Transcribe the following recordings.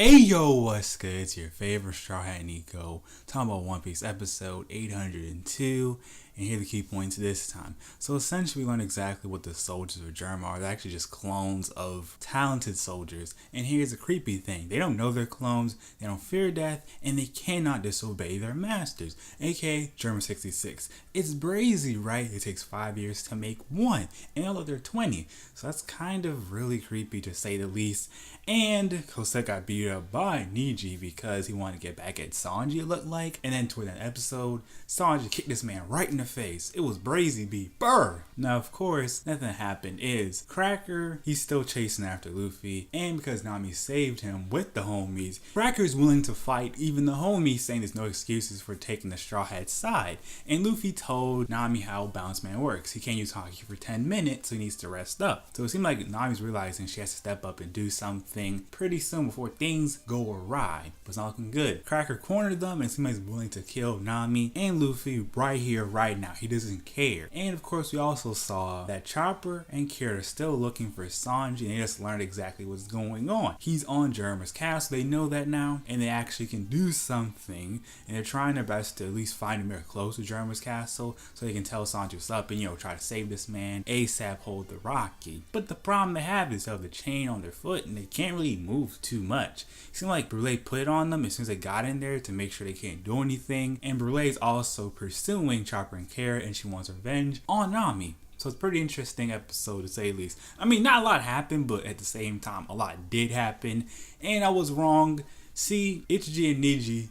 Hey yo, what's good? It's your favorite Straw Hat Nico, talking about One Piece episode 802, and here are the key points this time. So essentially we learn exactly what the soldiers of Germa are. They're actually just clones of talented soldiers, and here's the creepy thing. They don't know they're clones, they don't fear death, and they cannot disobey their masters, aka Germa 66. It's brazy, right? It takes 5 years to make one, and now they're 20, so that's kind of really creepy to say the least. And Kosek got beat up by Niji because he wanted to get back at Sanji, it looked like. And then toward that episode, Sanji kicked this man right in the face. It was brazy beat. Brr! Now, of course, nothing happened is Cracker, he's still chasing after Luffy. And because Nami saved him with the homies, Cracker's willing to fight even the homies, saying there's no excuses for taking the Straw Hat's side. And Luffy told Nami how Bounce Man works. He can't use Haki for 10 minutes, so he needs to rest up. So it seemed like Nami's realizing she has to step up and do something pretty soon before things go awry, but it's not looking good. Cracker cornered them and seems like he's willing to kill Nami and Luffy right here, right now. He doesn't care. And of course, we also saw that Chopper and Kira are still looking for Sanji, and they just learned exactly what's going on. He's on Germa's castle, they know that now, and they actually can do something, and they're trying their best to at least find him close to Germa's castle so they can tell Sanji what's up and, try to save this man, ASAP hold the Rocky. But the problem they have is they have the chain on their foot, and they can't really move too much. It seemed like Brule put it on them as soon as they got in there to make sure they can't do anything, and Brule is also pursuing Chopper and Kara, and she wants revenge on Nami. So it's a pretty interesting episode to say the least. I mean, not a lot happened, but at the same time, a lot did happen, and I was wrong. See Ichiji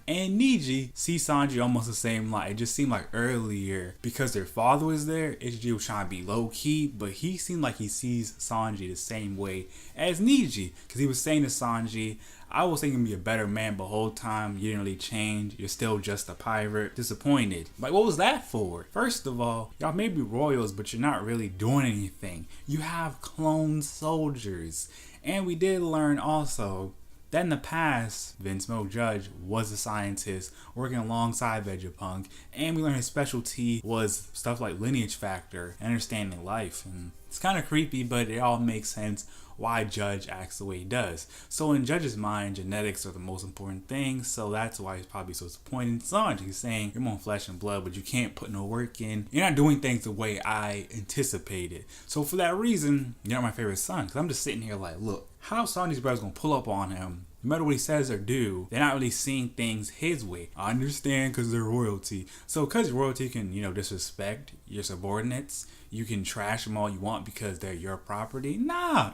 and Niji see Sanji almost the same light. It just seemed like earlier, because their father was there, Ichiji was trying to be low-key, but he seemed like he sees Sanji the same way as Niji, because he was saying to Sanji, I was thinking you'd be a better man, but the whole time you didn't really change. You're still just a pirate. Disappointed. Like, what was that for? First of all, y'all may be royals, but you're not really doing anything. You have clone soldiers. And we did learn also that in the past, Vince Smoke Judge was a scientist working alongside Vegapunk, and we learned his specialty was stuff like lineage factor and understanding life. And it's kind of creepy, but it all makes sense why Judge acts the way he does. So in Judge's mind, genetics are the most important thing, so that's why he's probably so disappointed in Sanji. He's saying, you're more flesh and blood, but you can't put no work in. You're not doing things the way I anticipated. So for that reason, you're not my favorite son, because I'm just sitting here like, look, how Sanji's brother's gonna pull up on him? No matter what he says or do, they're not really seeing things his way. I understand because they're royalty. So because royalty can, disrespect your subordinates, you can trash them all you want because they're your property. Nah,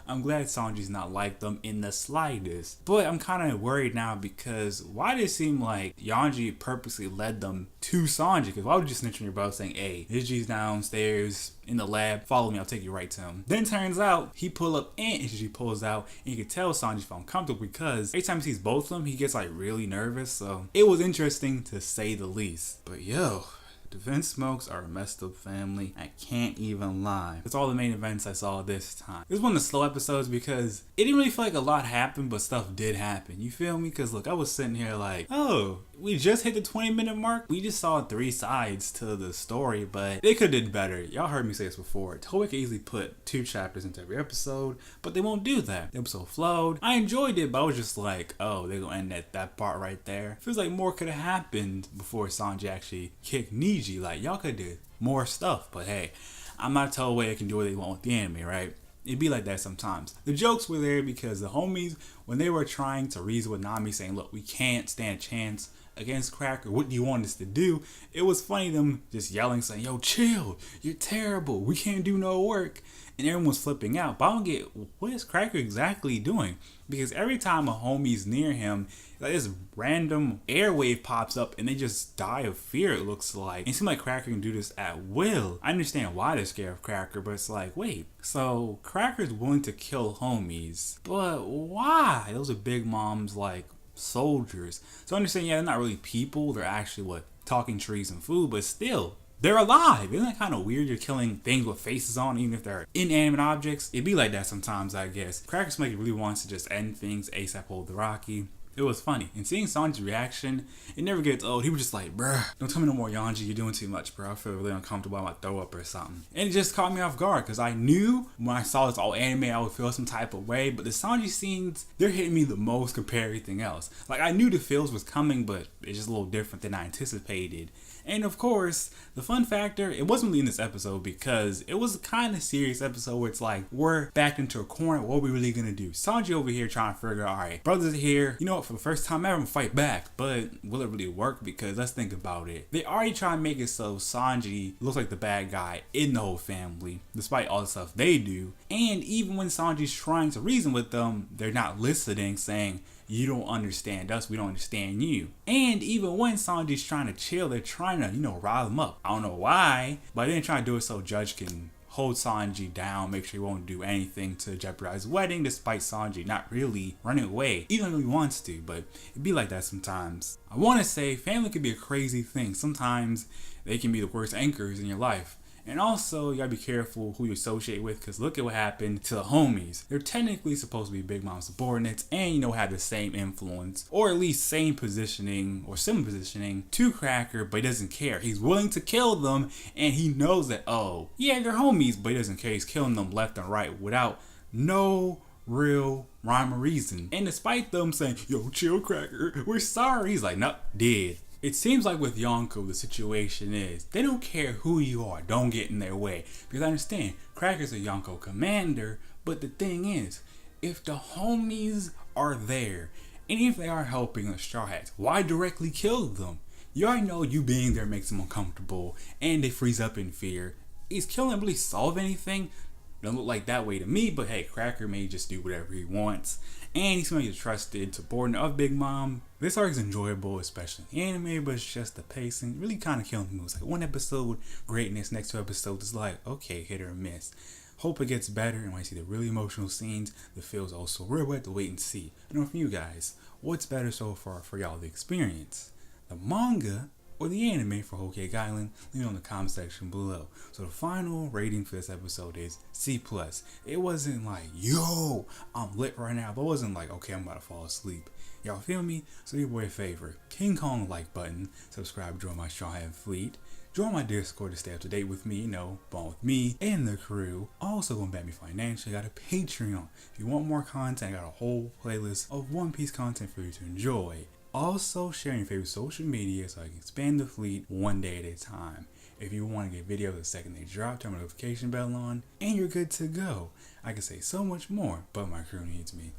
I'm glad Sanji's not like them in the slightest. But I'm kind of worried now because why did it seem like Yanji purposely led them to Sanji? Because why would you snitch on your brother saying, hey, Ichiji's downstairs in the lab, follow me, I'll take you right to him. Then turns out he pull up and Ichiji pulls out, and you can tell Sanji felt uncomfortable because every time he sees both of them, he gets like really nervous. So it was interesting to say the least. But yo, the Vince Smokes are a messed up family. I can't even lie. That's all the main events I saw this time. This was one of the slow episodes because it didn't really feel like a lot happened, but stuff did happen. You feel me? Because look, I was sitting here like, oh, we just hit the 20-minute mark. We just saw 3 sides to the story, but they could have did better. Y'all heard me say this before. Toei could easily put 2 chapters into every episode, but they won't do that. The episode flowed. I enjoyed it, but I was just like, oh, they're gonna end at that part right there. Feels like more could have happened before Sanji actually kicked Niji. Like, y'all could do more stuff, but hey, I'm not Toei. They can do what they want with the anime, right? It'd be like that sometimes. The jokes were there because the homies, when they were trying to reason with Nami saying, look, we can't stand a chance against Cracker, what do you want us to do? It was funny them just yelling saying, yo, chill, you're terrible, we can't do no work, and everyone's flipping out. But I don't get, what is Cracker exactly doing? Because every time a homie's near him, like this random airwave pops up and they just die of fear, it looks like. And it seems like Cracker can do this at will. I understand why they're scared of Cracker, but it's like, wait, so Cracker's willing to kill homies, but why? Those are Big Mom's like soldiers. So I understand, yeah, they're not really people, they're actually talking trees and food, but still, they're alive. Isn't that kind of weird? You're killing things with faces on, even if they're inanimate objects. It'd be like that sometimes, I guess. Cracker Smokey really wants to just end things ASAP hold the Rocky. It was funny. And seeing Sanji's reaction, it never gets old. He was just like, bruh, don't tell me no more, Yanji. You're doing too much, bro. I feel really uncomfortable. I might throw up or something. And it just caught me off guard because I knew when I saw this all anime, I would feel some type of way. But the Sanji scenes, they're hitting me the most compared to everything else. Like, I knew the feels was coming, but it's just a little different than I anticipated. And of course, the fun factor, it wasn't really in this episode because it was a kind of serious episode where it's like, we're backed into a corner. What are we really gonna do? Sanji over here trying to figure out, all right, brothers are here. You know what? For the first time ever, I'm gonna fight back. But will it really work? Because let's think about it. They already try to make it so Sanji looks like the bad guy in the whole family, despite all the stuff they do. And even when Sanji's trying to reason with them, they're not listening, saying, you don't understand us, we don't understand you. And even when Sanji's trying to chill, they're trying to, rile him up. I don't know why, but they didn't try to do it so Judge can hold Sanji down, make sure he won't do anything to jeopardize the wedding, despite Sanji not really running away, even though he wants to, but it'd be like that sometimes. I want to say family can be a crazy thing. Sometimes they can be the worst anchors in your life. And also, you gotta be careful who you associate with, because look at what happened to the homies. They're technically supposed to be Big Mom's subordinates and, have the same influence, or at least same positioning, or similar positioning to Cracker, but he doesn't care. He's willing to kill them, and he knows that, oh, yeah, they're homies, but he doesn't care. He's killing them left and right without no real rhyme or reason. And despite them saying, yo, chill, Cracker, we're sorry, he's like, nope, dead. It seems like with Yonko, the situation is, they don't care who you are, don't get in their way. Because I understand, Cracker's a Yonko commander, but the thing is, if the homies are there, and if they are helping the Straw Hats, why directly kill them? You already know you being there makes them uncomfortable, and they freeze up in fear. Is killing really solve anything? Don't look like that way to me, but hey, Cracker may just do whatever he wants. And he's going to be a trusted subordinate of Big Mom. This arc is enjoyable, especially in anime, but it's just the pacing really kind of killing me. It's like one episode, greatness, next 2 episodes is like, okay, hit or miss. Hope it gets better, and when I see the really emotional scenes, the feels also real. We have to wait and see. I don't know from you guys, what's better so far for y'all, the experience? The manga or the anime for Whole Cake Island? Leave it on the comment section below. So the final rating for this episode is C+. It wasn't like, yo, I'm lit right now, but it wasn't like, okay, I'm about to fall asleep. Y'all feel me? So do your boy a favor. King Kong like button, subscribe, join my Straw Hat fleet. Join my Discord to stay up to date with me, bond with me and the crew. Also gonna back me financially. Got a Patreon. If you want more content, I got a whole playlist of One Piece content for you to enjoy. Also, share your favorite social media so I can expand the fleet one day at a time. If you want to get videos the second they drop, turn my notification bell on, and you're good to go. I can say so much more, but my crew needs me.